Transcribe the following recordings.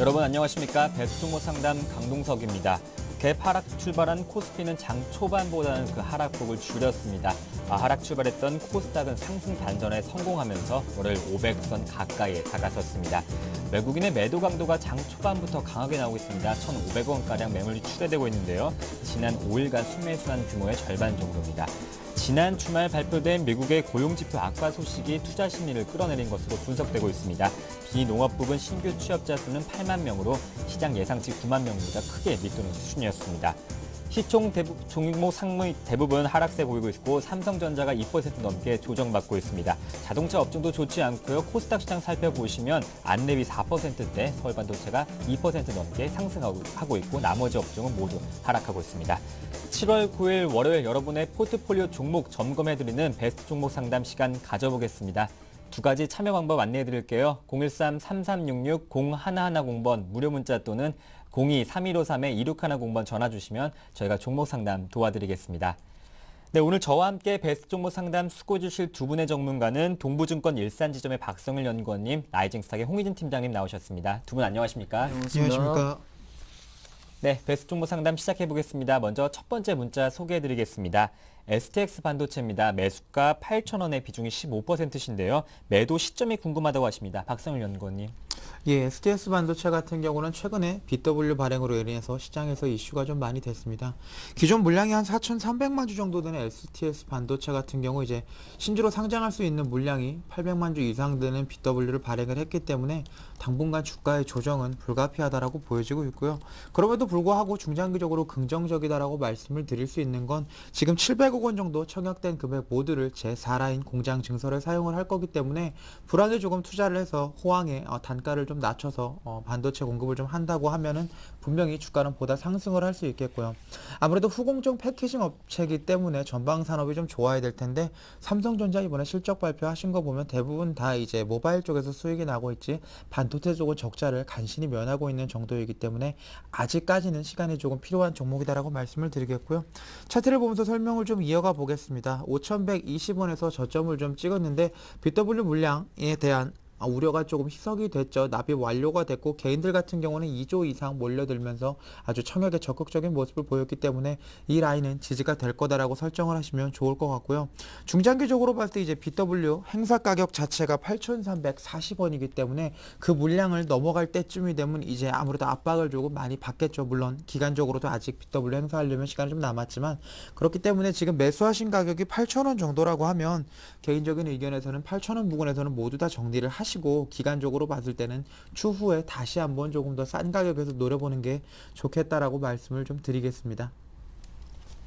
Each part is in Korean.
여러분 안녕하십니까? 배수종목 상담 강동석입니다. 개하락 출발한 코스피는 장 초반보다는 그 하락폭을 줄였습니다. 하락 출발했던 코스닥은 상승 반전에 성공하면서 오늘 500선 가까이에 다가섰습니다. 외국인의 매도 강도가 장 초반부터 강하게 나오고 있습니다. 1,500원가량 매물이 추대되고 있는데요. 지난 5일간 순매수한 규모의 절반 정도입니다. 지난 주말 발표된 미국의 고용지표 악화 소식이 투자 심리를 끌어내린 것으로 분석되고 있습니다. 비농업 부분 신규 취업자 수는 8만 명으로 시장 예상치 9만 명보다 크게 밑도는 수준이었습니다. 시총 종목 상무 대부분 하락세 보이고 있고 삼성전자가 2% 넘게 조정받고 있습니다. 자동차 업종도 좋지 않고요. 코스닥 시장 살펴보시면 안랩이 4%대, 서울반도체가 2% 넘게 상승하고 있고 나머지 업종은 모두 하락하고 있습니다. 7월 9일 월요일 여러분의 포트폴리오 종목 점검해드리는 베스트 종목 상담 시간 가져보겠습니다. 두 가지 참여 방법 안내해드릴게요. 013-3366-0110번 무료 문자 또는 02-3153-2610번 전화 주시면 저희가 종목 상담 도와드리겠습니다. 네, 오늘 저와 함께 베스트 종목 상담 수고 주실 두 분의 전문가는 동부증권 일산지점의 박성일 연구원님, 라이징스탁의 홍희진 팀장님 나오셨습니다. 두 분 안녕하십니까? 안녕하십니까? 네, 베스트 종목 상담 시작해보겠습니다. 먼저 첫 번째 문자 소개해드리겠습니다. STX 반도체입니다. 매수가 8,000원의 비중이 15%신데요. 매도 시점이 궁금하다고 하십니다. 박성일 연구원님. 예, STS 반도체 같은 경우는 최근에 BW 발행으로 인해서 시장에서 이슈가 좀 많이 됐습니다. 기존 물량이 한 4,300만 주 정도 되는 STS 반도체 같은 경우 이제 신주로 상장할 수 있는 물량이 800만 주 이상 되는 BW를 발행을 했기 때문에 당분간 주가의 조정은 불가피하다라고 보여지고 있고요. 그럼에도 불구하고 중장기적으로 긍정적이다라고 말씀을 드릴 수 있는 건 지금 700억 원 정도 청약된 금액 모두를 제4라인 공장 증설에 사용을 할 거기 때문에 불안에 조금 투자를 해서 호황에 단가를 좀 낮춰서 반도체 공급을 좀 한다고 하면은 분명히 주가는 보다 상승을 할 수 있겠고요. 아무래도 후공정 패키징 업체이기 때문에 전방 산업이 좀 좋아야 될 텐데 삼성전자 이번에 실적 발표하신 거 보면 대부분 다 이제 모바일 쪽에서 수익이 나고 있지 반도체 쪽은 적자를 간신히 면하고 있는 정도이기 때문에 아직까지는 시간이 조금 필요한 종목이다라고 말씀을 드리겠고요. 차트를 보면서 설명을 좀 이어가 보겠습니다. 5,120원에서 저점을 좀 찍었는데 BW 물량에 대한 우려가 조금 희석이 됐죠. 납입 완료가 됐고 개인들 같은 경우는 2조 이상 몰려들면서 아주 청약에 적극적인 모습을 보였기 때문에 이 라인은 지지가 될 거다라고 설정을 하시면 좋을 것 같고요. 중장기적으로 봤을 때 이제 BW 행사 가격 자체가 8,340원이기 때문에 그 물량을 넘어갈 때쯤이 되면 이제 아무래도 압박을 조금 많이 받겠죠. 물론 기간적으로도 아직 BW 행사하려면 시간이 좀 남았지만 그렇기 때문에 지금 매수하신 가격이 8,000원 정도라고 하면 개인적인 의견에서는 8,000원 부근에서는 모두 다 정리를 하시고 기간적으로 봤을 때는 추후에 다시 한번 조금 더 싼 가격에서 노려보는 게 좋겠다라고 말씀을 좀 드리겠습니다.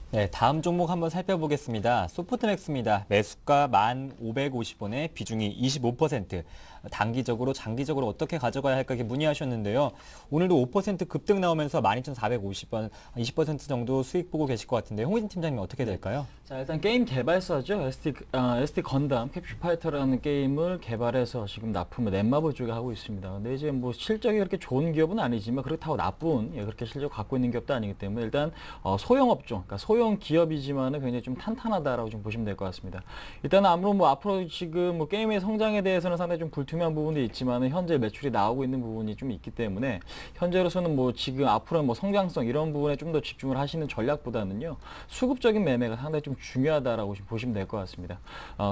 네, 다음 종목 한번 살펴보겠습니다. 소프트맥스입니다. 매수가 1,550원에 비중이 25%. 단기적으로, 장기적으로 어떻게 가져가야 할까 이렇게 문의하셨는데요. 오늘도 5% 급등 나오면서 12,450원, 20% 정도 수익 보고 계실 것 같은데 홍희진 팀장님 어떻게 될까요? 자, 일단 게임 개발사죠. SD 건담 캡슐 파이터라는 게임을 개발해서 지금 납품을 넷마블 쪽에 하고 있습니다. 근데 이제 뭐 실적이 그렇게 좋은 기업은 아니지만 그렇다고 나쁜 그렇게 실적 갖고 있는 기업도 아니기 때문에 일단 소형 업종, 그러니까 소형 기업이지만은 굉장히 좀 탄탄하다라고 좀 보시면 될 것 같습니다. 일단 아무런 뭐 앞으로 지금 뭐 게임의 성장에 대해서는 상당히 좀 불투명한 부분도 있지만은 현재 매출이 나오고 있는 부분이 좀 있기 때문에 현재로서는 뭐 지금 앞으로는 뭐 성장성 이런 부분에 좀 더 집중을 하시는 전략보다는요 수급적인 매매가 상당히 좀 중요하다라고 보시면 될 것 같습니다.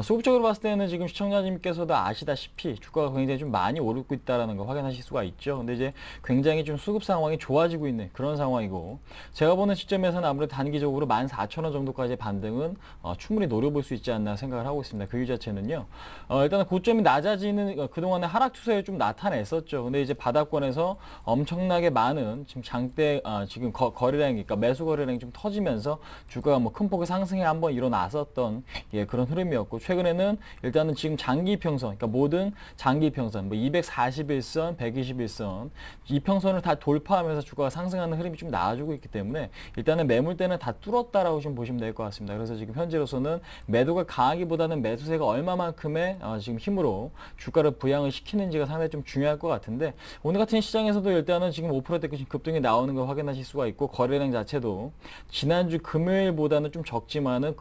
수급적으로 봤을 때는 지금 시청자님께서도 아시다시피 주가가 굉장히 좀 많이 오르고 있다라는 거 확인하실 수가 있죠. 근데 이제 굉장히 좀 수급 상황이 좋아지고 있는 그런 상황이고 제가 보는 시점에서는 아무래도 단기적으로 14,000원 정도까지의 반등은 충분히 노려볼 수 있지 않나 생각을 하고 있습니다. 그 이유 자체는요. 일단은 고점이 낮아지는 그동안의 하락 추세를 좀 나타냈었죠. 근데 이제 바닥권에서 엄청나게 많은 지금 장대 지금 거래량이 그러니까 매수 거래량이 좀 터지면서 주가가 뭐 큰 폭의 상승에 한번 일어났었던 그런 흐름이었고 최근에는 일단은 지금 장기 평선 그러니까 모든 장기 평선 뭐 241선, 121선 이 평선을 다 돌파하면서 주가가 상승하는 흐름이 좀 나와주고 있기 때문에 일단은 매물대는 다 뚫어 털었다라고 좀 보시면 될 것 같습니다. 그래서 지금 현재로서는 매도가 강하기보다는 매수세가 얼마만큼의 지금 힘으로 주가를 부양을 시키는지가 상당히 좀 중요할 것 같은데, 오늘 같은 시장에서도 일단은 지금 5%대까지 급등이 나오는 걸 확인하실 수가 있고, 거래량 자체도 지난주 금요일보다는 좀 적지만은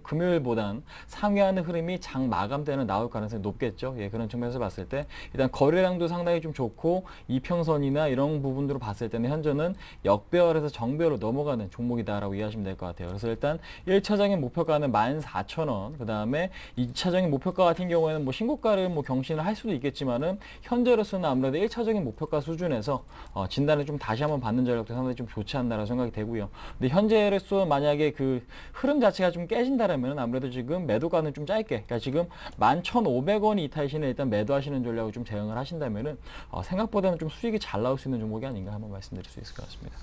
금요일보단 상회하는 흐름이 장 마감 때는 나올 가능성이 높겠죠. 예, 그런 측면에서 봤을 때 일단 거래량도 상당히 좀 좋고, 이평선이나 이런 부분들로 봤을 때는 현재는 역배열에서 정배열로 넘어가는 종목이다라고 이해하시면 될 것 같아요. 그래서 일단 1차적인 목표가는 14,000원, 그 다음에 2차적인 목표가 같은 경우에는 뭐 신고가를 뭐 경신을 할 수도 있겠지만은, 현재로서는 아무래도 1차적인 목표가 수준에서 진단을 좀 다시 한번 받는 전략도 상당히 좀 좋지 않나라고 생각이 되고요. 근데 현재로서 만약에 그 흐름 자체가 좀 깨진다라면 아무래도 지금 매도가는 좀 짧게, 그러니까 지금 11,500원이 이탈시는 일단 매도하시는 전략을 좀 대응을 하신다면은 생각보다는 좀 수익이 잘 나올 수 있는 종목이 아닌가 한번 말씀드릴 수 있을 것 같습니다.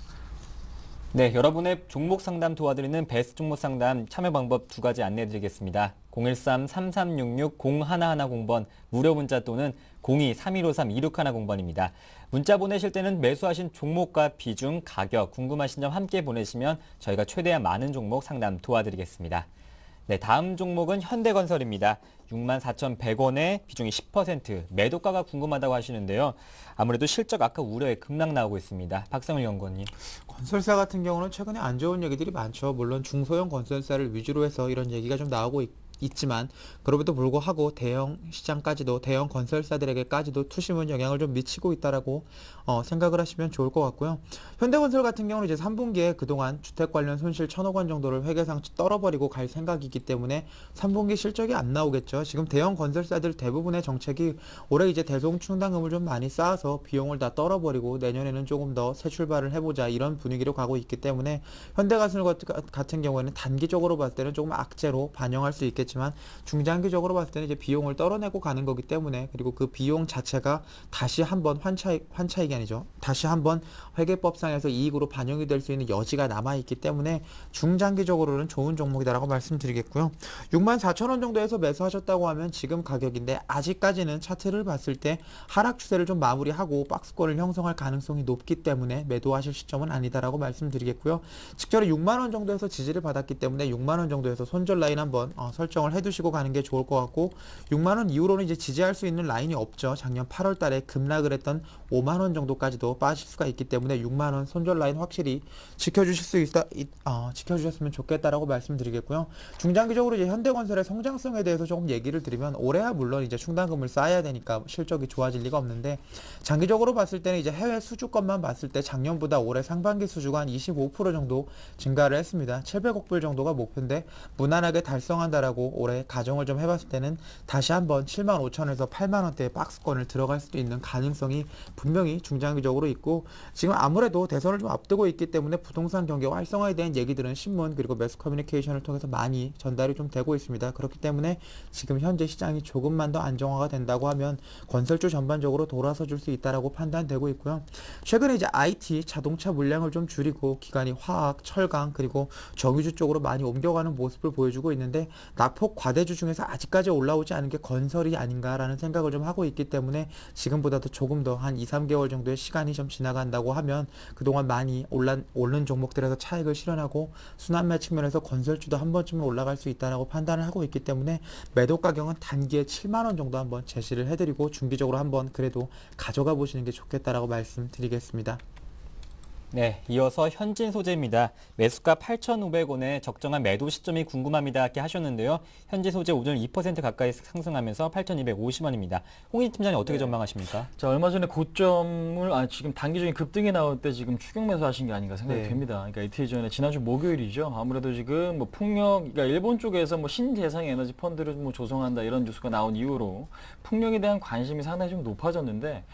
네, 여러분의 종목 상담 도와드리는 베스트 종목 상담 참여 방법 2가지 안내해드리겠습니다. 013-3366-0110번 무료 문자 또는 02-3153-2610번입니다. 문자 보내실 때는 매수하신 종목과 비중, 가격, 궁금하신 점 함께 보내시면 저희가 최대한 많은 종목 상담 도와드리겠습니다. 네, 다음 종목은 현대건설입니다. 64,100원에 비중이 10%, 매도가가 궁금하다고 하시는데요. 아무래도 실적 아까 우려에 급락 나오고 있습니다. 박상일 연구원님. 건설사 같은 경우는 최근에 안 좋은 얘기들이 많죠. 물론 중소형 건설사를 위주로 해서 이런 얘기가 좀 나오고 있지만, 그럼에도 불구하고 대형 시장까지도, 대형 건설사들에게까지도 투심은 영향을 좀 미치고 있다라고 생각을 하시면 좋을 것 같고요. 현대건설 같은 경우는 이제 3분기에 그동안 주택 관련 손실 1,000억 원 정도를 회계상 떨어버리고 갈 생각이기 때문에 3분기 실적이 안 나오겠죠. 지금 대형 건설사들 대부분의 정책이 올해 이제 대송 충당금을 좀 많이 쌓아서 비용을 다 떨어버리고 내년에는 조금 더 새 출발을 해보자, 이런 분위기로 가고 있기 때문에 현대건설 같은 경우에는 단기적으로 봤을 때는 조금 악재로 반영할 수 있겠지만, 중장기적으로 봤을 때는 이제 비용을 떨어내고 가는 거기 때문에, 그리고 그 비용 자체가 다시 한번 환차익이 아니죠. 다시 한번 회계법상에서 이익으로 반영이 될 수 있는 여지가 남아있기 때문에 중장기적으로는 좋은 종목이다라고 말씀드리겠고요. 64,000원 정도에서 매수하셨다고 하면 지금 가격인데, 아직까지는 차트를 봤을 때 하락 추세를 좀 마무리하고 박스권을 형성할 가능성이 높기 때문에 매도하실 시점은 아니다라고 말씀드리겠고요. 직전에 6만원 정도에서 지지를 받았기 때문에 6만원 정도에서 손절 라인 한번 설정을 해두시고 가는 게 좋을 것 같고, 6만원 이후로는 이제 지지할 수 있는 라인이 없죠. 작년 8월 달에 급락을 했던 5만원 정도까지도 빠질 수가 있기 때문에 6만원 손절 라인 확실히 지켜주셨으면 좋겠다라고 말씀드리겠고요. 중장기적으로 이제 현대건설의 성장성에 대해서 조금 얘기를 드리면, 올해야 물론 이제 충당금을 쌓아야 되니까 실적이 좋아질 리가 없는데, 장기적으로 봤을 때는 이제 해외 수주권만 봤을 때 작년보다 올해 상반기 수주가 한 25% 정도 증가를 했습니다. 700억 불 정도가 목표인데 무난하게 달성한다라고 올해 가정을 좀 해봤을 때는 다시 한번 75,000원에서 8만원대의 박스권을 들어갈 수도 있는 가능성이 분명히 중장기적으로 있고, 지금 아무래도 대선을 좀 앞두고 있기 때문에 부동산 경기 활성화에 대한 얘기들은 신문 그리고 매스 커뮤니케이션을 통해서 많이 전달이 좀 되고 있습니다. 그렇기 때문에 지금 현재 시장이 조금만 더 안정화가 된다고 하면 건설주 전반적으로 돌아서 줄 수 있다라고 판단되고 있고요. 최근에 이제 IT, 자동차 물량을 좀 줄이고 기관이 화학, 철강 그리고 정유주 쪽으로 많이 옮겨가는 모습을 보여주고 있는데, 낙폭 과대주 중에서 아직까지 올라오지 않은 게 건설이 아닌가라는 생각을 좀 하고 있기 때문에, 지금보다도 조금 더 한 2, 3개월 정도의 시간이 좀 지나간다고 하면 그동안 많이 오른 종목들에서 차익을 실현하고 순환매 측면에서 건설주도 한 번쯤은 올라갈 수 있다라고 판단을 하고 있기 때문에, 매도 가격은 단기에 7만원 정도 한번 제시를 해드리고 중기적으로 한번 그래도 가져가 보시는 게 좋겠다라고 말씀드리겠습니다. 네, 이어서 현진 소재입니다. 매수가 8,500원에 적정한 매도 시점이 궁금합니다. 이렇게 하셨는데요. 현진 소재 오늘 2% 가까이 상승하면서 8,250원입니다. 홍익 팀장님 어떻게 전망하십니까? 자, 얼마 전에 고점을 지금 단기적인 급등이 나올 때 지금 추격 매수하신 게 아닌가 생각이 됩니다. 그러니까 이틀 전에 지난주 목요일이죠. 아무래도 지금 뭐 그러니까 일본 쪽에서 뭐 신재생 에너지 펀드를 뭐 조성한다 이런 뉴스가 나온 이후로 풍력에 대한 관심이 상당히 좀 높아졌는데,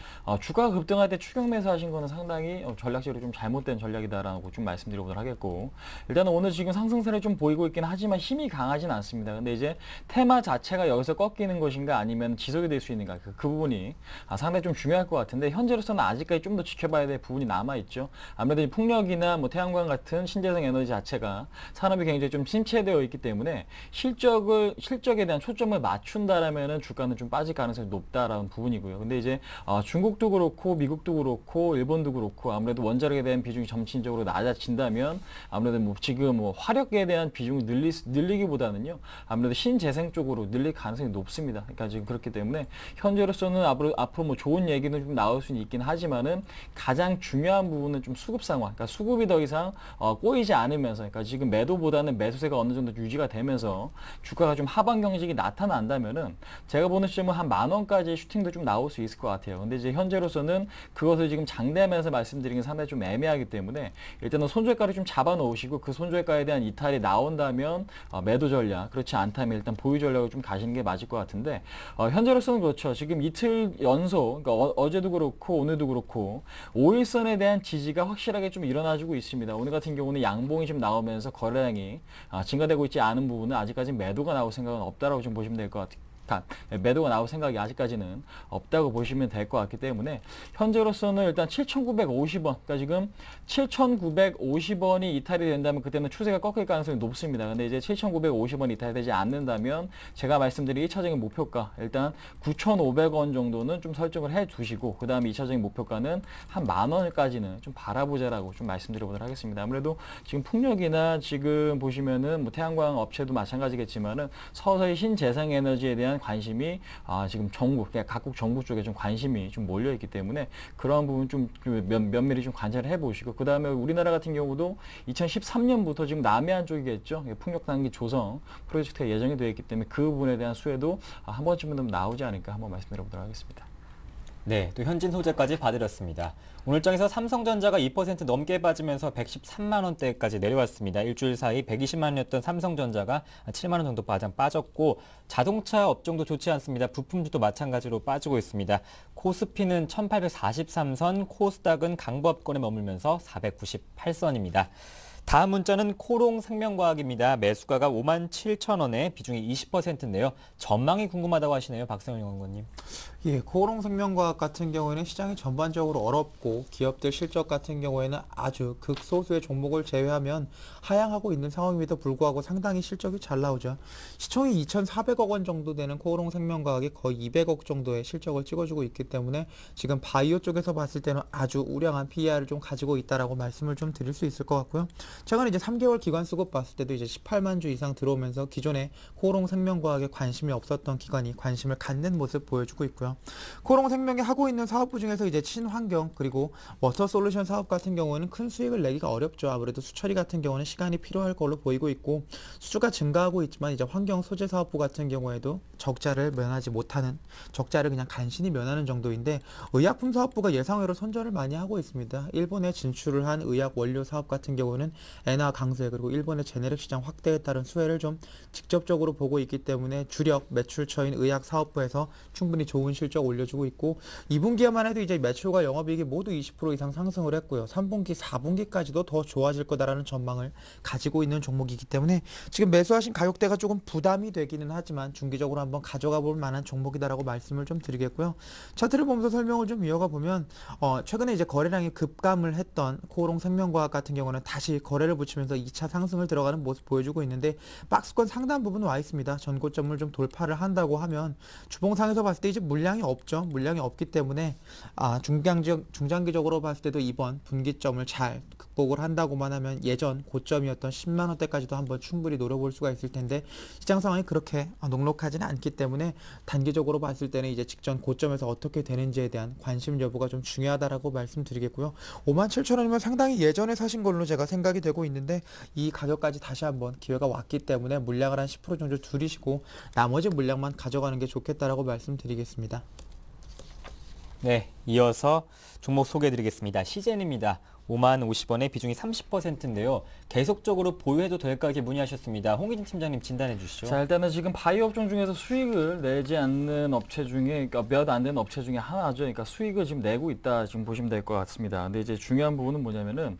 주가가 급등할 때 추격 매수하신 거는 상당히 전략적으로 좀 잘못된 전략이다라고 좀 말씀드려보도록 하겠고, 일단은 오늘 지금 상승세를 좀 보이고 있긴 하지만 힘이 강하진 않습니다. 근데 이제 테마 자체가 여기서 꺾이는 것인가 아니면 지속이 될 수 있는가, 그 부분이 상당히 좀 중요할 것 같은데, 현재로서는 아직까지 좀 더 지켜봐야 될 부분이 남아있죠. 아무래도 풍력이나 뭐 태양광 같은 신재생 에너지 자체가 산업이 굉장히 좀 침체되어 있기 때문에 실적에 대한 초점을 맞춘다라면은 주가는 좀 빠질 가능성이 높다라는 부분이고요. 근데 이제 중국도 그렇고 미국도 그렇고 일본도 그렇고 아무래도 원자력에 대한 대한 비중이 점진적으로 낮아진다면 아무래도 뭐 지금 뭐 화력에 대한 비중을 늘리기보다는요 아무래도 신재생 쪽으로 늘릴 가능성이 높습니다. 그러니까 지금 그렇기 때문에 현재로서는 앞으로 뭐 좋은 얘기는 좀 나올 수는 있긴 하지만은 가장 중요한 부분은 좀 수급 상황, 그러니까 수급이 더 이상 꼬이지 않으면서, 그러니까 지금 매도보다는 매수세가 어느 정도 유지가 되면서 주가가 좀 하방 경직이 나타난다면은 제가 보는 시점은 한 10,000원까지 슈팅도 좀 나올 수 있을 것 같아요. 근데 이제 현재로서는 그것을 지금 장대하면서 말씀드리는 게 상당히 좀 애매하기 때문에 일단은 손절가를 좀 잡아 놓으시고 그 손절가에 대한 이탈이 나온다면 매도 전략, 그렇지 않다면 일단 보유 전략을 좀 가시는 게 맞을 것 같은데 현재로서는 그렇죠. 지금 이틀 연속, 그러니까 어제도 그렇고 오늘도 그렇고 5일선에 대한 지지가 확실하게 좀 일어나주고 있습니다. 오늘 같은 경우는 양봉이 좀 나오면서 거래량이 증가되고 있지 않은 부분은 아직까지 매도가 나올 생각은 없다라고 좀 보시면 될 것 같아요. 매도가 나올 생각이 아직까지는 없다고 보시면 될 것 같기 때문에 현재로서는 일단 7,950원, 그러니까 지금 7,950원이 이탈이 된다면 그때는 추세가 꺾일 가능성이 높습니다. 근데 이제 7,950원 이탈이 되지 않는다면 제가 말씀드린 1차적인 목표가 일단 9,500원 정도는 좀 설정을 해 두시고 그 다음에 2차적인 목표가는 한 10,000원까지는 좀 바라보자라고 좀 말씀드려 보도록 하겠습니다. 아무래도 지금 풍력이나 지금 보시면은 뭐 태양광 업체도 마찬가지겠지만은 서서히 신재생에너지에 대한 관심이 지금 정부, 그러니까 각국 정부 쪽에 좀 관심이 좀 몰려 있기 때문에 그러한 부분 좀 면밀히 좀 관찰을 해보시고 그 다음에 우리나라 같은 경우도 2013년부터 지금 남해안 쪽이겠죠. 풍력 단기 조성 프로젝트가 예정이 되어 있기 때문에 그 부분에 대한 수혜도 한 번쯤은 나오지 않을까 한번 말씀드려 보도록 하겠습니다. 네, 또 현진 소재까지 봐드렸습니다. 오늘 장에서 삼성전자가 2% 넘게 빠지면서 113만 원대까지 내려왔습니다. 일주일 사이 120만 원이었던 삼성전자가 7만 원 정도 빠졌고 자동차 업종도 좋지 않습니다. 부품주도 마찬가지로 빠지고 있습니다. 코스피는 1843선, 코스닥은 강보합권에 머물면서 498선입니다. 다음 문자는 코롱생명과학입니다. 매수가가 57,000원에 비중이 20%인데요. 전망이 궁금하다고 하시네요. 박성일 연구원님. 예, 코오롱생명과학 같은 경우에는 시장이 전반적으로 어렵고 기업들 실적 같은 경우에는 아주 극소수의 종목을 제외하면 하향하고 있는 상황임에도 불구하고 상당히 실적이 잘 나오죠. 시총이 2,400억 원 정도 되는 코오롱생명과학이 거의 200억 정도의 실적을 찍어주고 있기 때문에 지금 바이오 쪽에서 봤을 때는 아주 우량한 PER을 좀 가지고 있다라고 말씀을 좀 드릴 수 있을 것 같고요. 최근에 이제 3개월 기관 수급 봤을 때도 이제 18만 주 이상 들어오면서 기존에 코오롱생명과학에 관심이 없었던 기관이 관심을 갖는 모습 보여주고 있고요. 코오롱생명이 하고 있는 사업부 중에서 이제 친환경 그리고 워터솔루션 사업 같은 경우는 큰 수익을 내기가 어렵죠. 아무래도 수처리 같은 경우는 시간이 필요할 걸로 보이고 있고 수주가 증가하고 있지만 이제 환경 소재 사업부 같은 경우에도 적자를 면하지 못하는, 적자를 그냥 간신히 면하는 정도인데 의약품 사업부가 예상외로 손절을 많이 하고 있습니다. 일본에 진출을 한 의약 원료 사업 같은 경우는 엔화 강세 그리고 일본의 제네릭 시장 확대에 따른 수혜를 좀 직접적으로 보고 있기 때문에 주력 매출처인 의약 사업부에서 충분히 좋은 실적 올려주고 있고 2분기에만 해도 이제 매출과 영업이익이 모두 20% 이상 상승을 했고요. 3분기, 4분기까지도 더 좋아질 거다라는 전망을 가지고 있는 종목이기 때문에 지금 매수하신 가격대가 조금 부담이 되기는 하지만 중기적으로 한번 가져가 볼 만한 종목이다라고 말씀을 좀 드리겠고요. 차트를 보면서 설명을 좀 이어가 보면 최근에 이제 거래량이 급감을 했던 코오롱생명과학 같은 경우는 다시 거래를 붙이면서 2차 상승을 들어가는 모습 보여주고 있는데 박스권 상단 부분 와 있습니다. 전고점을 좀 돌파를 한다고 하면 주봉상에서 봤을 때 이제 물량이 없죠. 물량이 없기 때문에 중장기적으로 봤을 때도 이번 분기점을 잘 극복을 한다고만 하면 예전 고점이었던 10만 원대까지도 한번 충분히 노려볼 수가 있을 텐데 시장 상황이 그렇게 녹록하지는 않기 때문에 단기적으로 봤을 때는 이제 직전 고점에서 어떻게 되는지에 대한 관심 여부가 좀 중요하다라고 말씀드리겠고요. 57,000원이면 상당히 예전에 사신 걸로 제가 생각이 되고 있는데 이 가격까지 다시 한번 기회가 왔기 때문에 물량을 한 10% 정도 줄이시고 나머지 물량만 가져가는 게 좋겠다라고 말씀드리겠습니다. 네, 이어서 종목 소개해드리겠습니다. 시젠입니다. 5만 50원에 비중이 30%인데요. 계속적으로 보유해도 될까 이렇게 문의하셨습니다. 홍기진 팀장님 진단해 주시죠. 자, 일단은 지금 바이오 업종 중에서 수익을 내지 않는 업체 중에, 그러니까 몇 안 되는 업체 중에 하나죠. 그러니까 수익을 지금 내고 있다 지금 보시면 될 것 같습니다. 근데 이제 중요한 부분은 뭐냐면은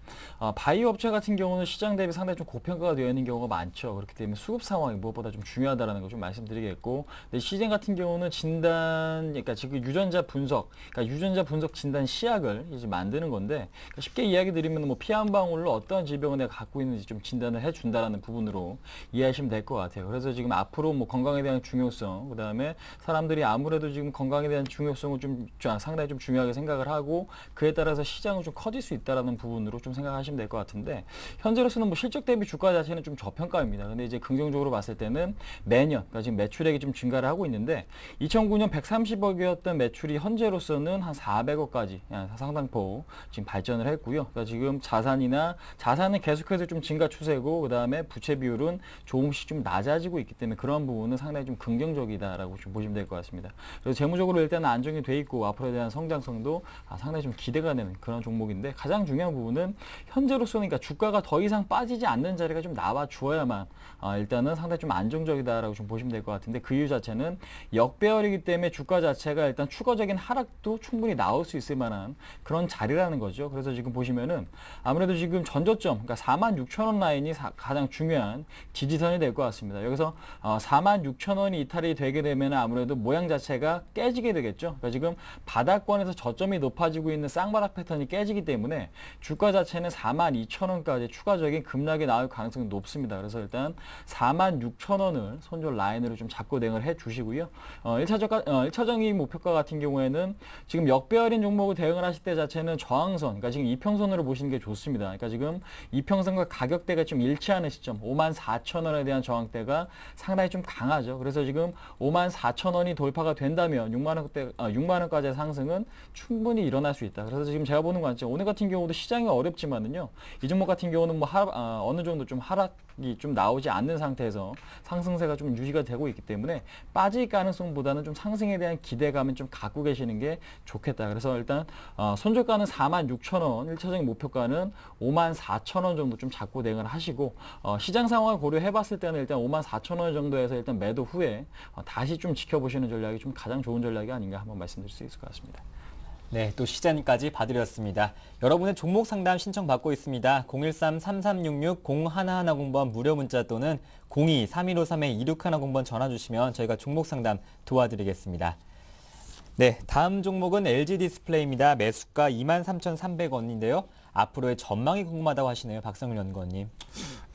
바이오 업체 같은 경우는 시장 대비 상당히 좀 고평가가 되어 있는 경우가 많죠. 그렇기 때문에 수급 상황이 무엇보다 좀 중요하다라는 거 좀 말씀드리겠고, 근데 시젠 같은 경우는 진단, 그러니까 지금 유전자 분석, 그러니까 유전자 유전자 분석 진단 시약을 이제 만드는 건데, 그러니까 쉽게 이야기 드리면 뭐 피 한 방울로 어떤 질병을 내가 갖고 있는지 좀 진단을 해준다라는 부분으로 이해하시면 될 것 같아요. 그래서 지금 앞으로 뭐 건강에 대한 중요성, 그 다음에 사람들이 아무래도 지금 건강에 대한 중요성을 좀 상당히 좀 중요하게 생각을 하고 그에 따라서 시장은 좀 커질 수 있다라는 부분으로 좀 생각하시면 될 것 같은데, 현재로서는 뭐 실적 대비 주가 자체는 좀 저평가입니다. 근데 이제 긍정적으로 봤을 때는 매년, 그러니까 지금 매출액이 좀 증가를 하고 있는데 2009년 130억이었던 매출이 현재로서는 한 400억까지 상당폭 지금 발전을 했고요. 그러니까 지금 자산은 계속해서 좀 증가 추세고, 그 다음에 부채 비율은 조금씩 좀 낮아지고 있기 때문에 그런 부분은 상당히 좀 긍정적이다라고 좀 보시면 될 것 같습니다. 그래서 재무적으로 일단 안정이 돼 있고 앞으로에 대한 성장성도 상당히 좀 기대가 되는 그런 종목인데, 가장 중요한 부분은 현재로서는 그러니까 주가가 더 이상 빠지지 않는 자리가 좀 나와 주어야만 일단은 상당히 좀 안정적이다라고 좀 보시면 될 것 같은데, 그 이유 자체는 역배열이기 때문에 주가 자체가 일단 추가적인 하락도 충분히 나올 수 있을 만한 그런 자리라는 거죠. 그래서 지금 보시면은 아무래도 지금 전저점, 그러니까 46,000원 라인이 가장 중요한 지지선이 될 것 같습니다. 여기서 46,000원이 이탈이 되게 되면 아무래도 모양 자체가 깨지게 되겠죠. 그러니까 지금 바닥권에서 저점이 높아지고 있는 쌍바닥 패턴이 깨지기 때문에 주가 자체는 42,000원까지 추가적인 급락이 나올 가능성이 높습니다. 그래서 일단 46,000원을 손절 라인으로 좀 잡고 대응을 해 주시고요. 1차적인 목표가 같은 경우에는 지금 역배열인 종목을 대응을 하실 때 자체는 저항선, 그러니까 지금 이평선으로 보시는 게 좋습니다. 그러니까 지금 이평선과 가격대가 좀 일치하는 시점, 54,000원에 대한 저항대가 상당히 좀 강하죠. 그래서 지금 54,000원이 돌파가 된다면 6만원까지의 상승은 충분히 일어날 수 있다. 그래서 지금 제가 보는 관점, 오늘 같은 경우도 시장이 어렵지만은요, 이 종목 같은 경우는 뭐 어느 정도 좀 하락이 좀 나오지 않는 상태에서 상승세가 좀 유지가 되고 있기 때문에 빠질 가능성보다는 좀 상승에 대한 기대감을 좀 갖고 계시는 게 좋겠다. 그래서 일단 손절가는 46,000원, 1차적인 목표가는 54,000원 정도 좀 잡고 대응을 하시고, 시장 상황을 고려해 봤을 때는 일단 54,000원 정도에서 일단 매도 후에 다시 좀 지켜보시는 전략이 좀 가장 좋은 전략이 아닌가 한번 말씀드릴 수 있을 것 같습니다. 네, 또 시장까지 봐드렸습니다. 여러분의 종목 상담 신청받고 있습니다. 013-3366-0110번 무료 문자 또는 02-3153-2610번 전화 주시면 저희가 종목 상담 도와드리겠습니다. 네, 다음 종목은 LG 디스플레이입니다. 매수가 23,300원인데요. 앞으로의 전망이 궁금하다고 하시네요, 박성윤 연구원님.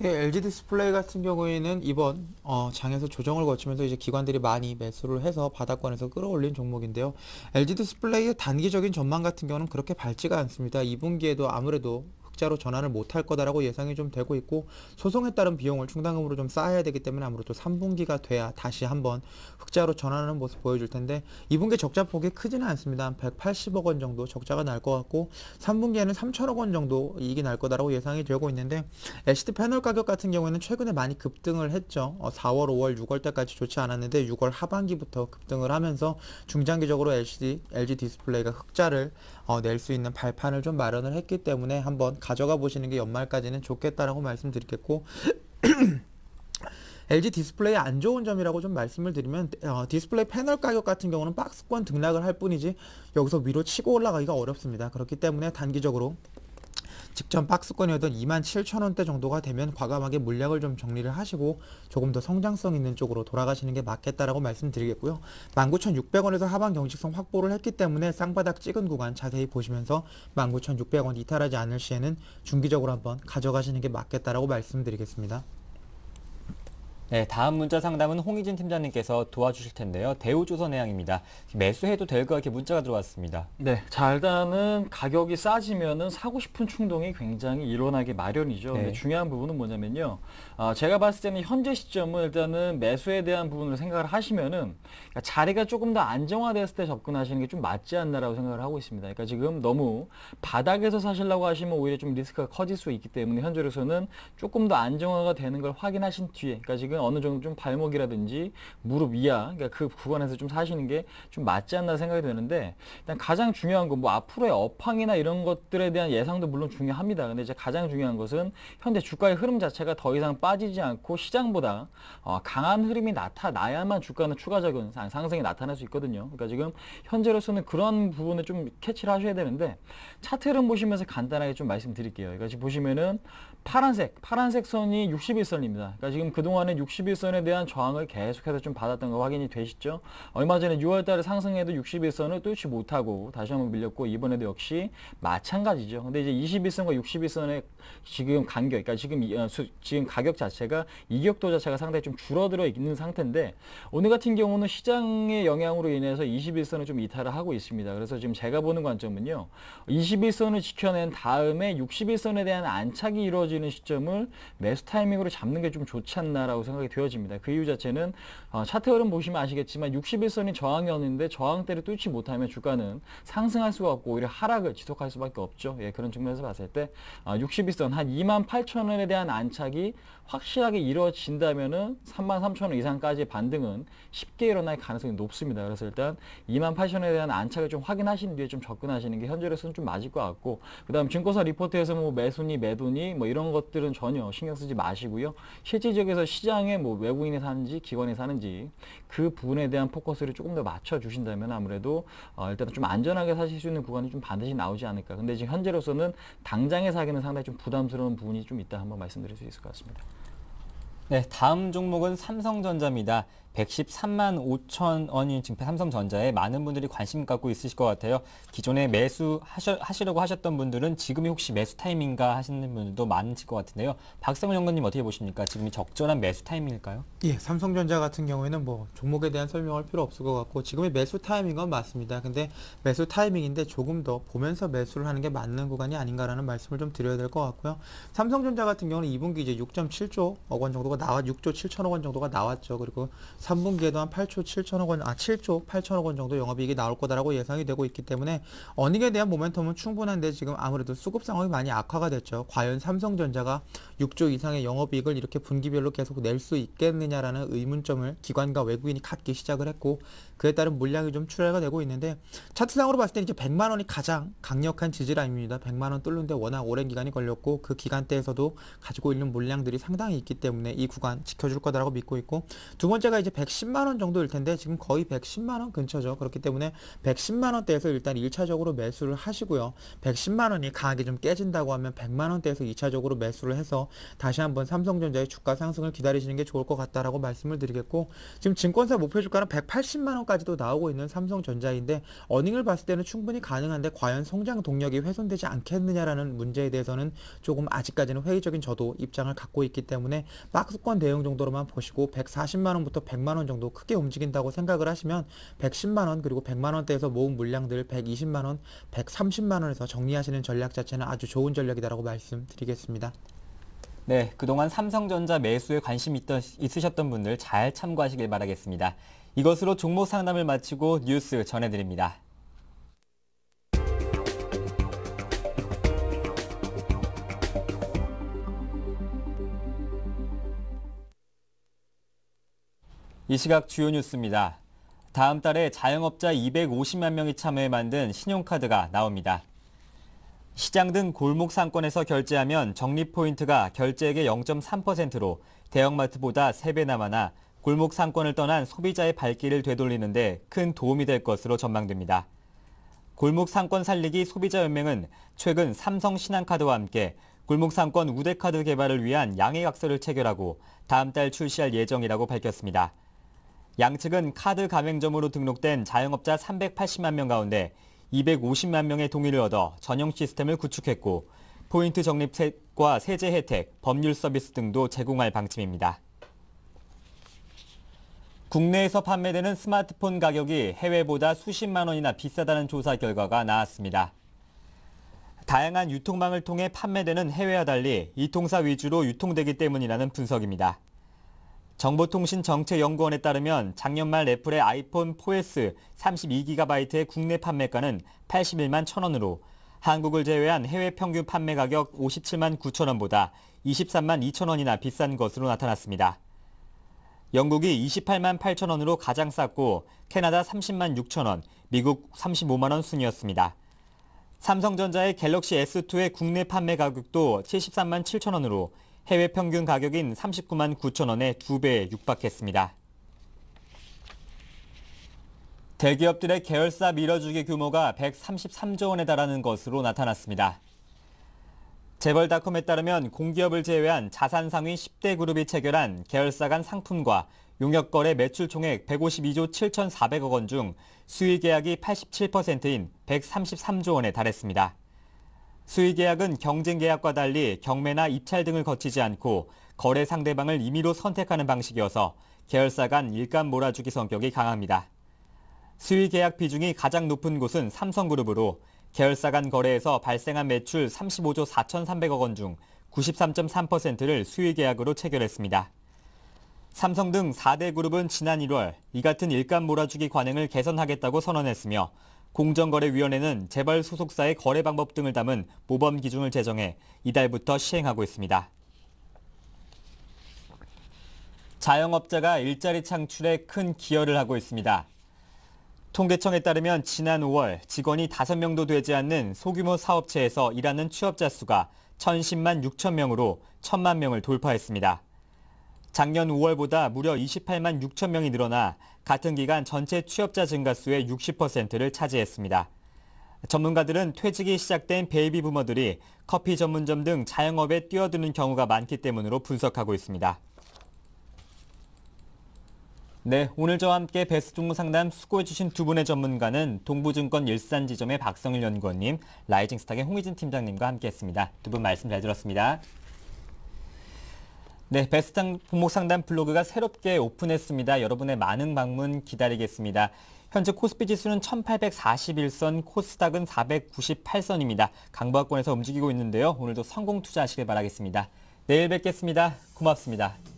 예, LG 디스플레이 같은 경우에는 이번 장에서 조정을 거치면서 이제 기관들이 많이 매수를 해서 바닥권에서 끌어올린 종목인데요. LG 디스플레이의 단기적인 전망 같은 경우는 그렇게 밝지가 않습니다. 2분기에도 아무래도 흑자로 전환을 못할 거다라고 예상이 좀 되고 있고, 소송에 따른 비용을 충당금으로 좀 쌓아야 되기 때문에 아무래도 3분기가 돼야 다시 한번 흑자로 전환하는 모습 보여줄 텐데, 2분기 적자 폭이 크지는 않습니다. 한 180억 원 정도 적자가 날 것 같고 3분기에는 3천억 원 정도 이익이 날 거다라고 예상이 되고 있는데, LCD 패널 가격 같은 경우에는 최근에 많이 급등을 했죠. 4월, 5월, 6월 때까지 좋지 않았는데 6월 하반기부터 급등을 하면서 중장기적으로 LG 디스플레이가 흑자를 낼 수 있는 발판을 좀 마련을 했기 때문에 한번 가져가 보시는 게 연말까지는 좋겠다라고 말씀드리겠고, LG 디스플레이 안 좋은 점이라고 좀 말씀을 드리면, 디스플레이 패널 가격 같은 경우는 박스권 등락을 할 뿐이지 여기서 위로 치고 올라가기가 어렵습니다. 그렇기 때문에 단기적으로 직전 박스권이었던 27,000원대 정도가 되면 과감하게 물량을 좀 정리를 하시고 조금 더 성장성 있는 쪽으로 돌아가시는 게 맞겠다라고 말씀드리겠고요. 19,600원에서 하방 경직성 확보를 했기 때문에 쌍바닥 찍은 구간 자세히 보시면서 19,600원 이탈하지 않을 시에는 중기적으로 한번 가져가시는 게 맞겠다라고 말씀드리겠습니다. 네, 다음 문자 상담은 홍희진 팀장님께서 도와주실 텐데요. 대우조선해양입니다. 매수해도 될 것 같게 문자가 들어왔습니다. 네, 자, 일단은 가격이 싸지면은 사고 싶은 충동이 굉장히 일어나기 마련이죠. 네. 근데 중요한 부분은 뭐냐면요, 제가 봤을 때는 현재 시점은 일단은 매수에 대한 부분을 생각을 하시면은, 그러니까 자리가 조금 더 안정화됐을 때 접근하시는 게 좀 맞지 않나라고 생각을 하고 있습니다. 그러니까 지금 너무 바닥에서 사시려고 하시면 오히려 좀 리스크가 커질 수 있기 때문에 현재로서는 조금 더 안정화가 되는 걸 확인하신 뒤에, 그러니까 지금 어느 정도 좀 발목이라든지 무릎 이하, 그러니까 그 구간에서 좀 사시는 게 좀 맞지 않나 생각이 되는데, 일단 가장 중요한 건 뭐 앞으로의 업황이나 이런 것들에 대한 예상도 물론 중요합니다. 근데 이제 가장 중요한 것은 현재 주가의 흐름 자체가 더 이상 빠지지 않고 시장보다 강한 흐름이 나타나야만 주가는 추가적인 상승이 나타날 수 있거든요. 그러니까 지금 현재로서는 그런 부분을 좀 캐치를 하셔야 되는데, 차트 흐름 보시면서 간단하게 좀 말씀드릴게요. 그러니까 지금 보시면은 파란색 선이 61선입니다. 그러니까 지금 그동안은 61선에 대한 저항을 계속해서 좀 받았던 거 확인이 되시죠? 얼마 전에 6월 달에 상승해도 61선을 뚫지 못하고 다시 한번 밀렸고, 이번에도 역시 마찬가지죠. 근데 이제 21선과 61선의 지금 간격, 그러니까 지금 가격 자체가 이격도 자체가 상당히 좀 줄어들어 있는 상태인데, 오늘 같은 경우는 시장의 영향으로 인해서 21선을 좀 이탈을 하고 있습니다. 그래서 지금 제가 보는 관점은요, 21선을 지켜낸 다음에 61선에 대한 안착이 이루어지는 시점을 매수 타이밍으로 잡는 게 좀 좋지 않나라고 생각이 되어집니다. 그 이유 자체는 차트 흐름 보시면 아시겠지만 61선이 저항이었는데 저항대를 뚫지 못하면 주가는 상승할 수가 없고 오히려 하락을 지속할 수밖에 없죠. 예, 그런 측면에서 봤을 때 61선 한 28,000원에 대한 안착이 확실하게 이루어진다면은 33,000원 이상까지의 반등은 쉽게 일어날 가능성이 높습니다. 그래서 일단 28,000원에 대한 안착을 좀 확인하신 뒤에 좀 접근하시는 게 현재로서는 좀 맞을 것 같고, 그다음 증권사 리포트에서 뭐 매수니 매도니 뭐 이런 것들은 전혀 신경 쓰지 마시고요. 실질적에서 시장에 뭐 외국인이 사는지 기관이 사는지 그 부분에 대한 포커스를 조금 더 맞춰 주신다면 아무래도 일단 좀 안전하게 사실 수 있는 구간이 좀 반드시 나오지 않을까. 근데 지금 현재로서는 당장에 사기는 상당히 좀 부담스러운 부분이 좀 있다, 한번 말씀드릴 수 있을 것 같습니다. 네, 다음 종목은 삼성전자입니다. 113만 5천 원인 지금 삼성전자에 많은 분들이 관심 갖고 있으실 것 같아요. 기존에 매수하시려고 하셨던 분들은 지금이 혹시 매수 타이밍인가 하시는 분들도 많으실 것 같은데요. 박성훈 연구님 어떻게 보십니까? 지금이 적절한 매수 타이밍일까요? 예, 삼성전자 같은 경우에는 뭐 종목에 대한 설명할 필요 없을 것 같고 지금의 매수 타이밍인 건 맞습니다. 근데 매수 타이밍인데 조금 더 보면서 매수를 하는 게 맞는 구간이 아닌가라는 말씀을 좀 드려야 될 것 같고요. 삼성전자 같은 경우는 2분기 이제 6.7조억 원 정도가 6조 7천억 원 정도가 나왔죠. 그리고 3분기에도 한 8조 7천억 원, 7조 8천억 원 정도 영업이익이 나올 거다라고 예상이 되고 있기 때문에 어닝에 대한 모멘텀은 충분한데 지금 아무래도 수급 상황이 많이 악화가 됐죠. 과연 삼성전자가 6조 이상의 영업이익을 이렇게 분기별로 계속 낼 수 있겠느냐라는 의문점을 기관과 외국인이 갖기 시작을 했고, 그에 따른 물량이 좀 출하가 되고 있는데, 차트상으로 봤을 때 이제 100만 원이 가장 강력한 지지라인입니다. 100만 원 뚫는데 워낙 오랜 기간이 걸렸고 그 기간대에서도 가지고 있는 물량들이 상당히 있기 때문에 이 구간 지켜줄 거다라고 믿고 있고, 두 번째가 이제 110만 원 정도일 텐데 지금 거의 110만 원 근처죠. 그렇기 때문에 110만 원대에서 일단 1차적으로 매수를 하시고요. 110만 원이 강하게 좀 깨진다고 하면 100만 원대에서 2차적으로 매수를 해서 다시 한번 삼성전자의 주가 상승을 기다리시는 게 좋을 것 같다라고 말씀을 드리겠고, 지금 증권사 목표 주가는 180만 원까지도 나오고 있는 삼성전자인데 어닝을 봤을 때는 충분히 가능한데 과연 성장 동력이 훼손되지 않겠느냐라는 문제에 대해서는 조금 아직까지는 회의적인 저도 입장을 갖고 있기 때문에 박스권 대응 정도로만 보시고 140만 원부터 100만 원 정도 크게 움직인다고 생각을 하시면 110만 원 그리고 100만 원대에서 모은 물량들 120만 원, 130만 원에서 정리하시는 전략 자체는 아주 좋은 전략이다라고 말씀드리겠습니다. 네, 그동안 삼성전자 매수에 관심 있으셨던 분들 잘 참고하시길 바라겠습니다. 이것으로 종목 상담을 마치고 뉴스 전해드립니다. 이 시각 주요 뉴스입니다. 다음 달에 자영업자 250만 명이 참여해 만든 신용카드가 나옵니다. 시장 등 골목 상권에서 결제하면 적립포인트가 결제액의 0.3%로 대형마트보다 3배나 많아 골목 상권을 떠난 소비자의 발길을 되돌리는 데 큰 도움이 될 것으로 전망됩니다. 골목 상권 살리기 소비자연맹은 최근 삼성 신한카드와 함께 골목 상권 우대카드 개발을 위한 양해각서를 체결하고 다음 달 출시할 예정이라고 밝혔습니다. 양측은 카드 가맹점으로 등록된 자영업자 380만 명 가운데 250만 명의 동의를 얻어 전용 시스템을 구축했고 포인트 적립과 세제 혜택, 법률 서비스 등도 제공할 방침입니다. 국내에서 판매되는 스마트폰 가격이 해외보다 수십만 원이나 비싸다는 조사 결과가 나왔습니다. 다양한 유통망을 통해 판매되는 해외와 달리 이통사 위주로 유통되기 때문이라는 분석입니다. 정보통신정책연구원에 따르면 작년 말 애플의 아이폰 4S 32GB의 국내 판매가는 81만 1,000원으로 한국을 제외한 해외 평균 판매 가격 57만 9천 원보다 23만 2천 원이나 비싼 것으로 나타났습니다. 영국이 28만 8천 원으로 가장 쌌고 캐나다 30만 6천 원, 미국 35만 원 순이었습니다. 삼성전자의 갤럭시 S2의 국내 판매 가격도 73만 7천 원으로 해외 평균 가격인 39만 9천 원에 2배에 육박했습니다. 대기업들의 계열사 밀어주기 규모가 133조 원에 달하는 것으로 나타났습니다. 재벌닷컴에 따르면 공기업을 제외한 자산 상위 10대 그룹이 체결한 계열사 간 상품과 용역거래 매출 총액 152조 7,400억 원 중 수의 계약이 87%인 133조 원에 달했습니다. 수의 계약은 경쟁 계약과 달리 경매나 입찰 등을 거치지 않고 거래 상대방을 임의로 선택하는 방식이어서 계열사 간 일감 몰아주기 성격이 강합니다. 수의 계약 비중이 가장 높은 곳은 삼성그룹으로 계열사 간 거래에서 발생한 매출 35조 4,300억 원 중 93.3%를 수의 계약으로 체결했습니다. 삼성 등 4대 그룹은 지난 1월 이 같은 일감 몰아주기 관행을 개선하겠다고 선언했으며 공정거래위원회는 재벌 소속사의 거래 방법 등을 담은 모범 기준을 제정해 이달부터 시행하고 있습니다. 자영업자가 일자리 창출에 큰 기여를 하고 있습니다. 통계청에 따르면 지난 5월 직원이 5명도 되지 않는 소규모 사업체에서 일하는 취업자 수가 1,010만 6천 명으로 1,000만 명을 돌파했습니다. 작년 5월보다 무려 28만 6천 명이 늘어나 같은 기간 전체 취업자 증가 수의 60%를 차지했습니다. 전문가들은 퇴직이 시작된 베이비 부머들이 커피 전문점 등 자영업에 뛰어드는 경우가 많기 때문으로 분석하고 있습니다. 네, 오늘 저와 함께 베스트 종목 상담 수고해주신 두 분의 전문가는 동부증권 일산지점의 박성일 연구원님, 라이징스탁의 홍희진 팀장님과 함께했습니다. 두 분 말씀 잘 들었습니다. 네, 베스트 종목 상담 블로그가 새롭게 오픈했습니다. 여러분의 많은 방문 기다리겠습니다. 현재 코스피 지수는 1841선, 코스닥은 498선입니다. 강보합권에서 움직이고 있는데요. 오늘도 성공 투자하시길 바라겠습니다. 내일 뵙겠습니다. 고맙습니다.